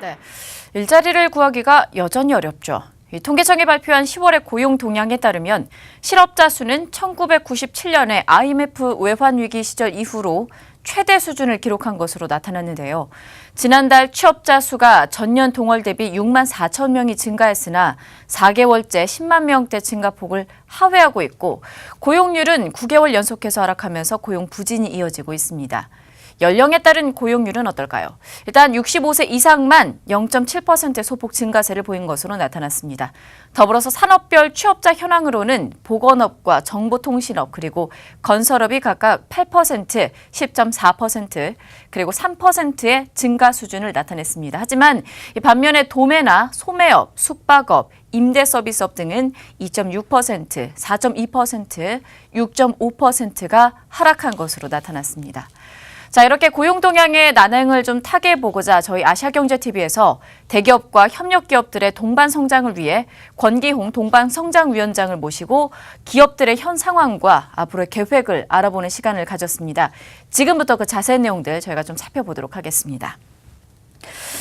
네, 일자리를 구하기가 여전히 어렵죠. 통계청이 발표한 10월의 고용 동향에 따르면 실업자 수는 1997년에 IMF 외환위기 시절 이후로 최대 수준을 기록한 것으로 나타났는데요. 지난달 취업자 수가 전년 동월 대비 6만 4천 명이 증가했으나 4개월째 10만 명대 증가폭을 하회하고 있고 고용률은 9개월 연속해서 하락하면서 고용 부진이 이어지고 있습니다. 연령에 따른 고용률은 어떨까요? 일단 65세 이상만 0.7%의 소폭 증가세를 보인 것으로 나타났습니다. 더불어서 산업별 취업자 현황으로는 보건업과 정보통신업 그리고 건설업이 각각 8%, 10.4% 그리고 3%의 증가 수준을 나타냈습니다. 하지만 반면에 도매나 소매업, 숙박업, 임대서비스업 등은 2.6%, 4.2%, 6.5%가 하락한 것으로 나타났습니다. 자, 이렇게 고용 동향의 난행을 좀 타개해보고자 저희 아시아경제TV에서 대기업과 협력기업들의 동반 성장을 위해 권기홍 동반성장위원장을 모시고 기업들의 현 상황과 앞으로의 계획을 알아보는 시간을 가졌습니다. 지금부터 그 자세한 내용들 저희가 좀 살펴보도록 하겠습니다.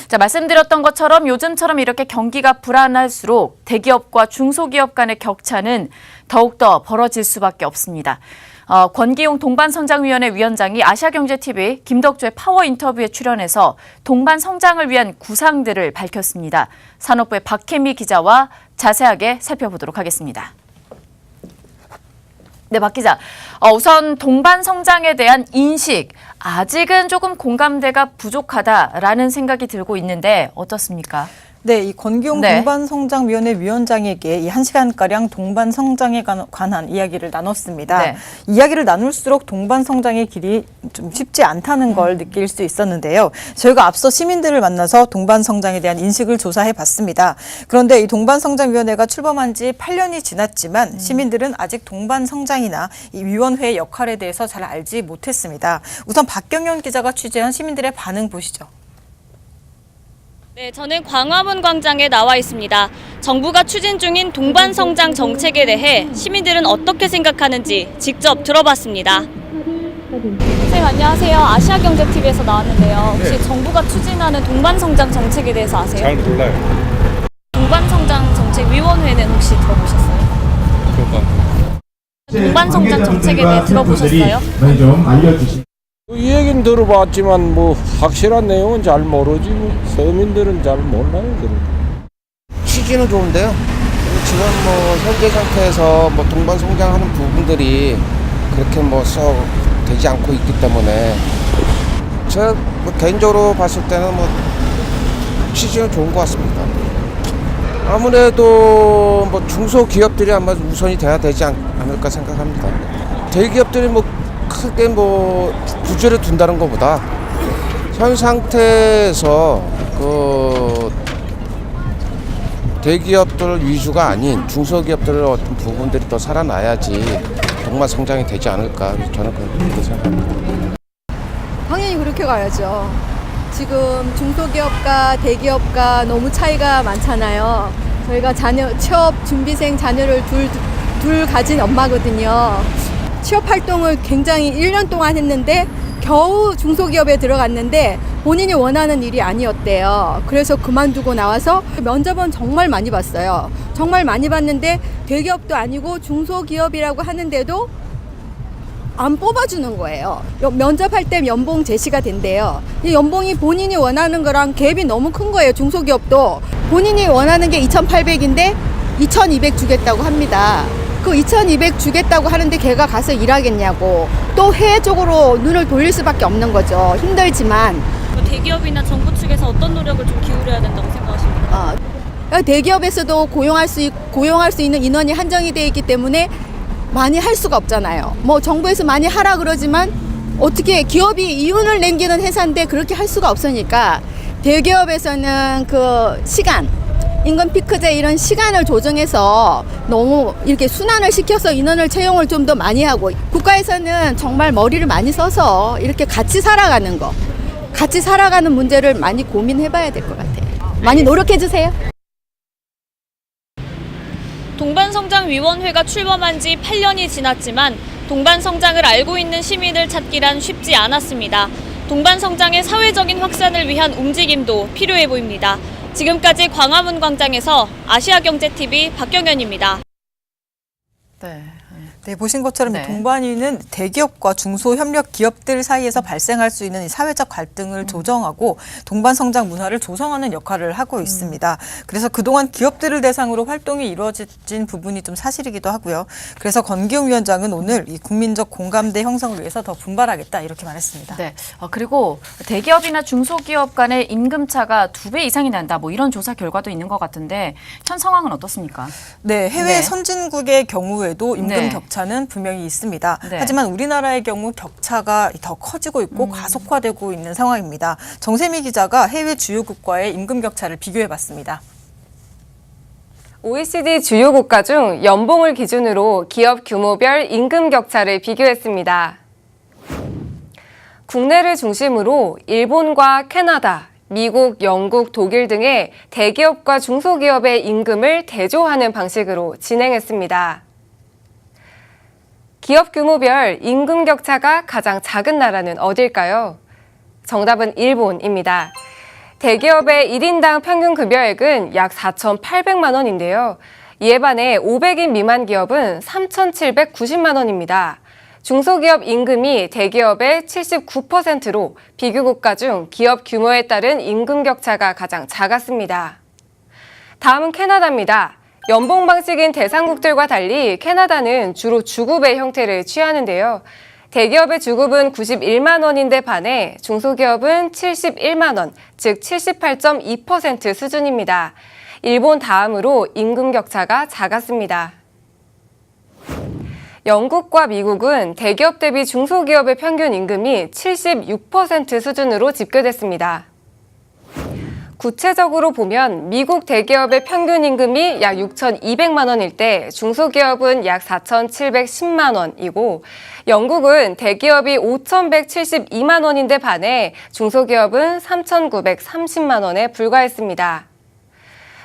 자, 말씀드렸던 것처럼 요즘처럼 이렇게 경기가 불안할수록 대기업과 중소기업 간의 격차는 더욱더 벌어질 수밖에 없습니다. 권기홍 동반성장위원회 위원장이 아시아경제TV 김덕주의 파워 인터뷰에 출연해서 동반성장을 위한 구상들을 밝혔습니다. 산업부의 박혜미 기자와 자세하게 살펴보도록 하겠습니다. 네, 박 기자. 우선 동반성장에 대한 인식, 아직은 조금 공감대가 부족하다라는 생각이 들고 있는데 어떻습니까? 네, 이 권기홍 동반성장위원회 위원장에게 이 1시간가량 동반성장에 관한 이야기를 나눴습니다. 네. 이야기를 나눌수록 동반성장의 길이 좀 쉽지 않다는 걸 느낄 수 있었는데요. 저희가 앞서 시민들을 만나서 동반성장에 대한 인식을 조사해 봤습니다. 그런데 이 동반성장위원회가 출범한 지 8년이 지났지만 시민들은 아직 동반성장이나 이 위원회의 역할에 대해서 잘 알지 못했습니다. 우선 박경연 기자가 취재한 시민들의 반응 보시죠. 네, 저는 광화문 광장에 나와 있습니다. 정부가 추진 중인 동반성장 정책에 대해 시민들은 어떻게 생각하는지 직접 들어봤습니다. 선생님 안녕하세요. 아시아경제TV에서 나왔는데요. 혹시 정부가 추진하는 동반성장 정책에 대해서 아세요? 잘 몰라요. 동반성장 정책위원회는 혹시 들어보셨어요? 그런가? 동반성장 정책에 대해 들어보셨어요? 좀 알려주시. 이 얘기는 들어봤지만 뭐 확실한 내용은 잘 모르지 뭐 서민들은 잘 몰라요. 취지는 좋은데요. 지금 뭐 현재 상태에서 뭐 동반 성장하는 부분들이 그렇게 뭐 썩 되지 않고 있기 때문에 제가 뭐 개인적으로 봤을 때는 뭐 취지는 좋은 것 같습니다. 아무래도 뭐 중소기업들이 아마 우선이 돼야 되지 않을까 생각합니다. 대기업들이 뭐 크게 뭐 부재를 둔다는 것보다 현 상태에서 그 대기업들 위주가 아닌 중소기업들 어떤 부분들이 더 살아나야지 동반 성장이 되지 않을까 저는 그렇게 생각합니다. 당연히 그렇게 가야죠. 지금 중소기업과 대기업과 너무 차이가 많잖아요. 저희가 취업 준비생 자녀를 둘 가진 엄마거든요. 취업 활동을 굉장히 1년 동안 했는데 겨우 중소기업에 들어갔는데 본인이 원하는 일이 아니었대요. 그래서 그만두고 나와서 면접은 정말 많이 봤어요. 정말 많이 봤는데 대기업도 아니고 중소기업이라고 하는데도 안 뽑아주는 거예요. 면접할 때 연봉 제시가 된대요. 이 연봉이 본인이 원하는 거랑 갭이 너무 큰 거예요. 중소기업도 본인이 원하는 게 2,800인데 2,200 주겠다고 합니다. 그 2,200 주겠다고 하는데 걔가 가서 일하겠냐고 또 해외 쪽으로 눈을 돌릴 수밖에 없는 거죠. 힘들지만 대기업이나 정부 측에서 어떤 노력을 좀 기울여야 된다고 생각하십니까? 대기업에서도 고용할 수 있는 인원이 한정이 되어 있기 때문에 많이 할 수가 없잖아요. 뭐 정부에서 많이 하라 그러지만 어떻게 기업이 이윤을 남기는 회사인데 그렇게 할 수가 없으니까 대기업에서는 그 시간 임금 피크제 이런 시간을 조정해서 너무 이렇게 순환을 시켜서 인원을 채용을 좀 더 많이 하고 국가에서는 정말 머리를 많이 써서 이렇게 같이 살아가는 거 같이 살아가는 문제를 많이 고민해 봐야 될 것 같아요. 많이 노력해 주세요. 동반성장위원회가 출범한 지 8년이 지났지만 동반성장을 알고 있는 시민을 찾기란 쉽지 않았습니다. 동반 성장의 사회적인 확산을 위한 움직임도 필요해 보입니다. 지금까지 광화문 광장에서 아시아경제TV 박경현입니다. 네, 보신 것처럼 네. 이 동반위는 대기업과 중소협력 기업들 사이에서 발생할 수 있는 이 사회적 갈등을 조정하고 동반 성장 문화를 조성하는 역할을 하고 있습니다. 그래서 그동안 기업들을 대상으로 활동이 이루어진 부분이 좀 사실이기도 하고요. 그래서 권기웅 위원장은 오늘 이 국민적 공감대 형성을 위해서 더 분발하겠다 이렇게 말했습니다. 네. 그리고 대기업이나 중소기업 간의 임금 차가 2배 이상이 난다. 뭐 이런 조사 결과도 있는 것 같은데 현 상황은 어떻습니까? 네, 해외 네. 선진국의 경우에도 임금 네. 격차는 분명히 있습니다. 네. 하지만 우리나라의 경우 격차가 더 커지고 있고 가속화되고 있는 상황입니다. 정세미 기자가 해외 주요국과의 임금 격차를 비교해봤습니다. OECD 주요 국가 중 연봉을 기준으로 기업 규모별 임금 격차를 비교했습니다. 국내를 중심으로 일본과 캐나다, 미국, 영국, 독일 등의 대기업과 중소기업의 임금을 대조하는 방식으로 진행했습니다. 기업 규모별 임금 격차가 가장 작은 나라는 어딜까요? 정답은 일본입니다. 대기업의 1인당 평균 급여액은 약 4,800만 원인데요. 이에 반해 500인 미만 기업은 3,790만 원입니다. 중소기업 임금이 대기업의 79%로 비교 국가 중 기업 규모에 따른 임금 격차가 가장 작았습니다. 다음은 캐나다입니다. 연봉 방식인 대상국들과 달리 캐나다는 주로 주급의 형태를 취하는데요. 대기업의 주급은 91만 원인데 반해 중소기업은 71만 원, 즉 78.2% 수준입니다. 일본 다음으로 임금 격차가 작았습니다. 영국과 미국은 대기업 대비 중소기업의 평균 임금이 76% 수준으로 집계됐습니다. 구체적으로 보면 미국 대기업의 평균 임금이 약 6,200만 원일 때 중소기업은 약 4,710만 원이고 영국은 대기업이 5,172만 원인데 반해 중소기업은 3,930만 원에 불과했습니다.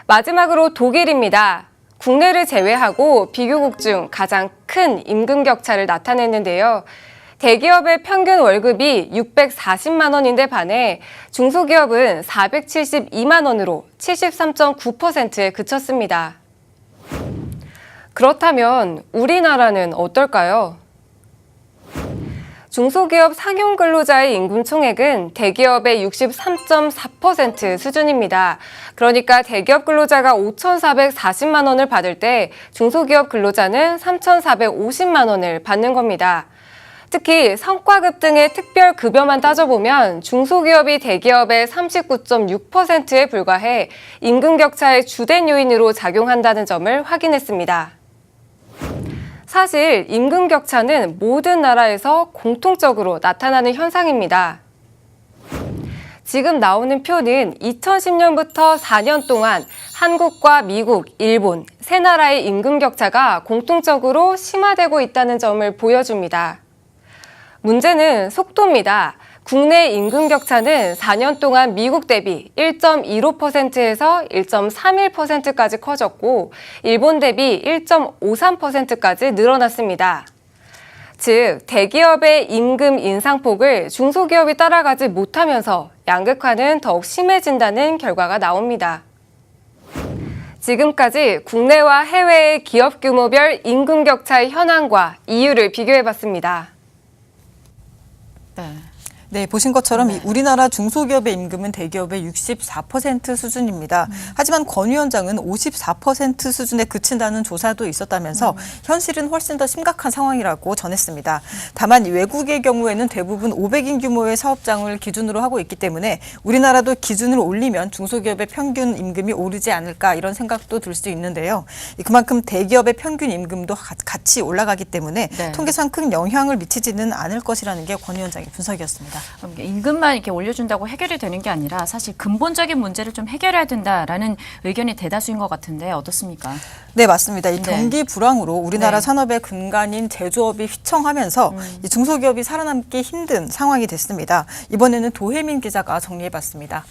마지막으로 독일입니다. 국내를 제외하고 비교국 중 가장 큰 임금 격차를 나타냈는데요. 대기업의 평균 월급이 640만 원인데 반해 중소기업은 472만 원으로 73.9%에 그쳤습니다. 그렇다면 우리나라는 어떨까요? 중소기업 상용 근로자의 임금 총액은 대기업의 63.4% 수준입니다. 그러니까 대기업 근로자가 5,440만 원을 받을 때 중소기업 근로자는 3,450만 원을 받는 겁니다. 특히 성과급 등의 특별 급여만 따져보면 중소기업이 대기업의 39.6%에 불과해 임금 격차의 주된 요인으로 작용한다는 점을 확인했습니다. 사실 임금 격차는 모든 나라에서 공통적으로 나타나는 현상입니다. 지금 나오는 표는 2010년부터 4년 동안 한국과 미국, 일본 세 나라의 임금 격차가 공통적으로 심화되고 있다는 점을 보여줍니다. 문제는 속도입니다. 국내 임금 격차는 4년 동안 미국 대비 1.25%에서 1.31%까지 커졌고 일본 대비 1.53%까지 늘어났습니다. 즉, 대기업의 임금 인상폭을 중소기업이 따라가지 못하면서 양극화는 더욱 심해진다는 결과가 나옵니다. 지금까지 국내와 해외의 기업 규모별 임금 격차의 현황과 이유를 비교해봤습니다. 네, 보신 것처럼 이 우리나라 중소기업의 임금은 대기업의 64% 수준입니다. 하지만 권 위원장은 54% 수준에 그친다는 조사도 있었다면서 현실은 훨씬 더 심각한 상황이라고 전했습니다. 다만 외국의 경우에는 대부분 500인 규모의 사업장을 기준으로 하고 있기 때문에 우리나라도 기준을 올리면 중소기업의 평균 임금이 오르지 않을까 이런 생각도 들 수 있는데요. 그만큼 대기업의 평균 임금도 같이 올라가기 때문에 네. 통계상 큰 영향을 미치지는 않을 것이라는 게 권 위원장의 분석이었습니다. 임금만 이렇게 올려준다고 해결이 되는 게 아니라 사실 근본적인 문제를 좀 해결해야 된다라는 의견이 대다수인 것 같은데 어떻습니까? 네, 맞습니다. 이 네. 경기 불황으로 우리나라 네. 산업의 근간인 제조업이 휘청하면서 이 중소기업이 살아남기 힘든 상황이 됐습니다. 이번에는 도혜민 기자가 정리해봤습니다.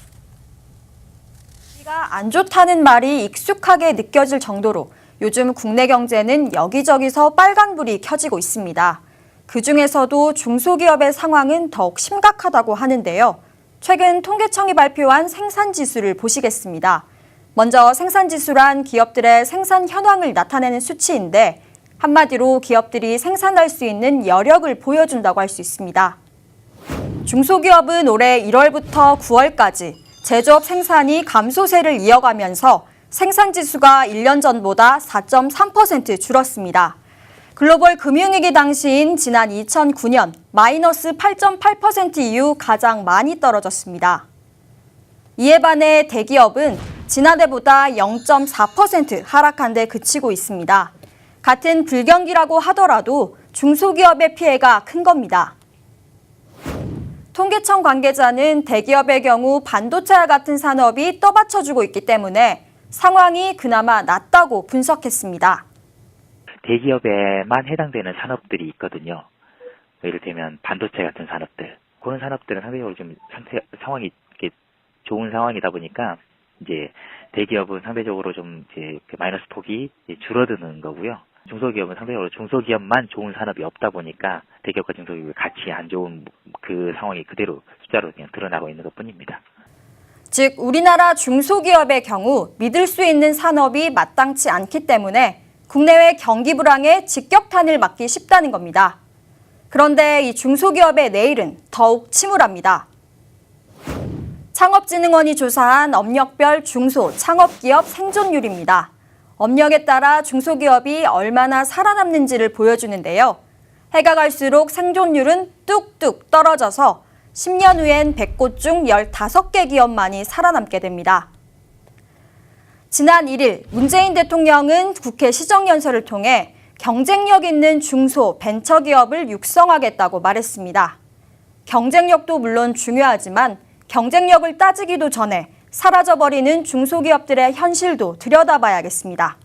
경기가 안 좋다는 말이 익숙하게 느껴질 정도로 요즘 국내 경제는 여기저기서 빨간불이 켜지고 있습니다. 그중에서도 중소기업의 상황은 더욱 심각하다고 하는데요. 최근 통계청이 발표한 생산지수를 보시겠습니다. 먼저 생산지수란 기업들의 생산 현황을 나타내는 수치인데 한마디로 기업들이 생산할 수 있는 여력을 보여준다고 할 수 있습니다. 중소기업은 올해 1월부터 9월까지 제조업 생산이 감소세를 이어가면서 생산지수가 1년 전보다 4.3% 줄었습니다. 글로벌 금융위기 당시인 지난 2009년 마이너스 8.8% 이후 가장 많이 떨어졌습니다. 이에 반해 대기업은 지난해보다 0.4% 하락한 데 그치고 있습니다. 같은 불경기라고 하더라도 중소기업의 피해가 큰 겁니다. 통계청 관계자는 대기업의 경우 반도체와 같은 산업이 떠받쳐주고 있기 때문에 상황이 그나마 낫다고 분석했습니다. 대기업에만 해당되는 산업들이 있거든요. 예를 들면 반도체 같은 산업들. 그런 산업들은 상대적으로 좀 상황이 이렇게 좋은 상황이다 보니까 이제 대기업은 상대적으로 좀 이제 마이너스 폭이 줄어드는 거고요. 중소기업은 상대적으로 중소기업만 좋은 산업이 없다 보니까 대기업과 중소기업이 같이 안 좋은 그 상황이 그대로 숫자로 그냥 드러나고 있는 것뿐입니다. 즉 우리나라 중소기업의 경우 믿을 수 있는 산업이 마땅치 않기 때문에 국내외 경기 불황에 직격탄을 맞기 쉽다는 겁니다. 그런데 이 중소기업의 내일은 더욱 침울합니다. 창업진흥원이 조사한 업력별 중소 창업기업 생존율입니다. 업력에 따라 중소기업이 얼마나 살아남는지를 보여주는데요. 해가 갈수록 생존율은 뚝뚝 떨어져서 10년 후엔 100곳 중 15개 기업만이 살아남게 됩니다. 지난 1일 문재인 대통령은 국회 시정연설을 통해 경쟁력 있는 중소 벤처기업을 육성하겠다고 말했습니다. 경쟁력도 물론 중요하지만 경쟁력을 따지기도 전에 사라져버리는 중소기업들의 현실도 들여다봐야겠습니다.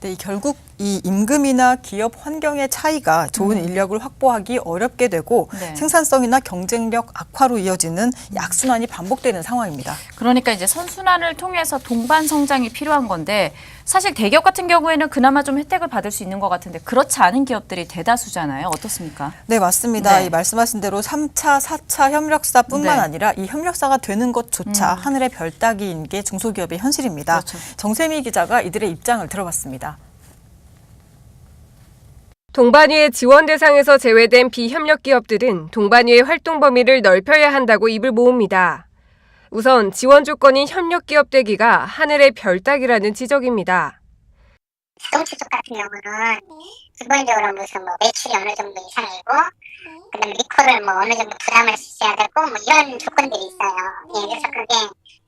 네, 결국 이 임금이나 기업 환경의 차이가 좋은 인력을 확보하기 어렵게 되고 생산성이나 경쟁력 악화로 이어지는 악순환이 반복되는 상황입니다. 그러니까 이제 선순환을 통해서 동반 성장이 필요한 건데 사실 대기업 같은 경우에는 그나마 좀 혜택을 받을 수 있는 것 같은데 그렇지 않은 기업들이 대다수잖아요. 어떻습니까? 네, 맞습니다. 네. 이 말씀하신 대로 3차, 4차 협력사뿐만 네. 아니라 이 협력사가 되는 것조차 하늘의 별 따기인 게 중소기업의 현실입니다. 그렇죠. 정세미 기자가 이들의 입장을 들어봤습니다. 동반위의 지원 대상에서 제외된 비협력 기업들은 동반위의 활동 범위를 넓혀야 한다고 입을 모읍니다. 우선 지원 조건인 협력 기업 되기가 하늘의 별 따기라는 지적입니다. 자동차쪽 같은 경우는 기본적으로 무슨 매출이 어느 정도 이상이고 그다음에 리콜을 어느 정도 부담할 수 있어야 되고 이런 조건들이 있어요. 예, 그래서 그게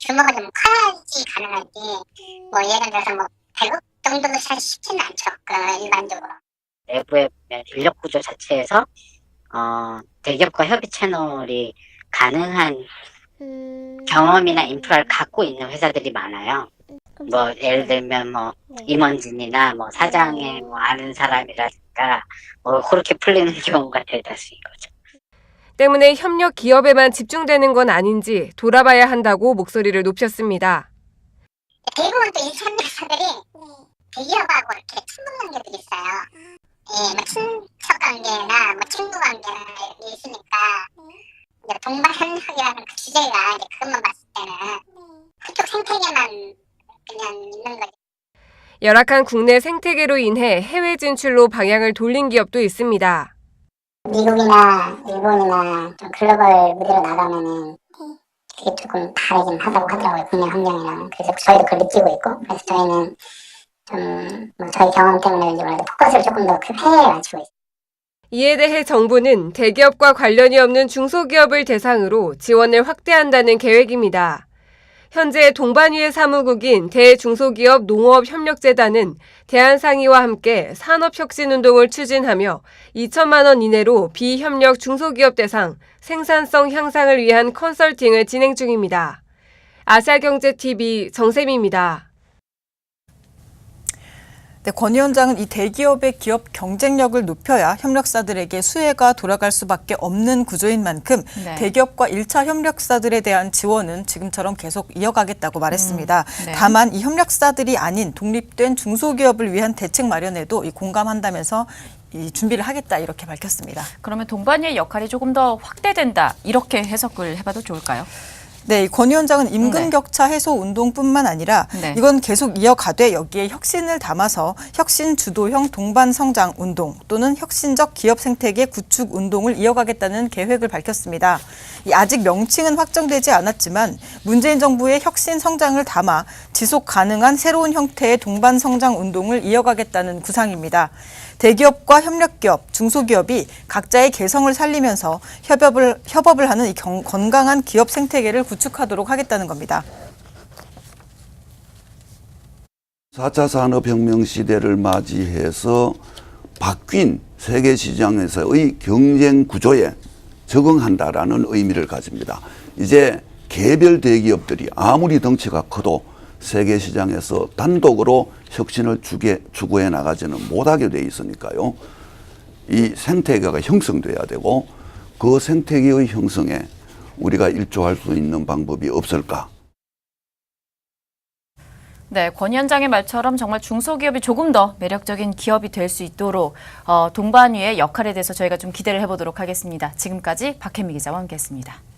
규모가 좀 커야지 가능하지 예를 들어서 100억 정도도 사실 쉽지는 않죠. 일반적으로. 내부의 인력 구조 자체에서 대기업과 협의 채널이 가능한 경험이나 인프라를 갖고 있는 회사들이 많아요. 예를 들면 임원진이나 사장의 아는 사람이라든가 그렇게 풀리는 경우가 대다수인 거죠. 때문에 협력 기업에만 집중되는 건 아닌지 돌아봐야 한다고 목소리를 높였습니다. 대부분 또 이 협력사들이 대기업하고 이렇게 친분 관계들이 있어요. 예, 친척 관계나 친구 관계가 있으니까 동반 협력이라는 그 주제가 그것만 봤을 때는 그쪽 생태계만 그냥 있는 거죠. 열악한 국내 생태계로 인해 해외 진출로 방향을 돌린 기업도 있습니다. 미국이나 일본이나 좀 글로벌 무대로 나가면은 그게 조금 다르긴 하다고 하더라고요. 국내 환경이랑. 그래서 저희도 그걸 느끼고 있고 그래서 저희는 좀 저희 경험 때문에 몰라도 포커스를 조금 더 그 해외에 맞추고 있어요. 이에 대해 정부는 대기업과 관련이 없는 중소기업을 대상으로 지원을 확대한다는 계획입니다. 현재 동반위의 사무국인 대중소기업 농업협력재단은 대한상의와 함께 산업혁신운동을 추진하며 2천만 원 이내로 비협력 중소기업 대상 생산성 향상을 위한 컨설팅을 진행 중입니다. 아시아경제TV 정세미입니다. 네, 권 위원장은 이 대기업의 기업 경쟁력을 높여야 협력사들에게 수혜가 돌아갈 수밖에 없는 구조인 만큼 대기업과 1차 협력사들에 대한 지원은 지금처럼 계속 이어가겠다고 말했습니다. 다만 이 협력사들이 아닌 독립된 중소기업을 위한 대책 마련에도 공감한다면서 이 준비를 하겠다 이렇게 밝혔습니다. 그러면 동반위의 역할이 조금 더 확대된다 이렇게 해석을 해봐도 좋을까요? 네, 권 위원장은 임금격차 해소 운동뿐만 아니라 네. 이건 계속 이어가되 여기에 혁신을 담아서 혁신 주도형 동반 성장 운동 또는 혁신적 기업 생태계 구축 운동을 이어가겠다는 계획을 밝혔습니다. 아직 명칭은 확정되지 않았지만 문재인 정부의 혁신 성장을 담아 지속 가능한 새로운 형태의 동반 성장 운동을 이어가겠다는 구상입니다. 대기업과 협력기업, 중소기업이 각자의 개성을 살리면서 협업을 하는 이 건강한 기업 생태계를 구축하도록 하겠다는 겁니다. 4차 산업혁명 시대를 맞이해서 바뀐 세계 시장에서의 경쟁 구조에 적응한다라는 의미를 가집니다. 이제 개별 대기업들이 아무리 덩치가 커도 세계 시장에서 단독으로 혁신을 추구해 나가지는 못하게 돼 있으니까요. 이 생태계가 형성돼야 되고 그 생태계의 형성에 우리가 일조할 수 있는 방법이 없을까? 네, 권 위원장의 말처럼 정말 중소기업이 조금 더 매력적인 기업이 될 수 있도록 동반위의 역할에 대해서 저희가 좀 기대를 해보도록 하겠습니다. 지금까지 박혜미 기자와 함께했습니다.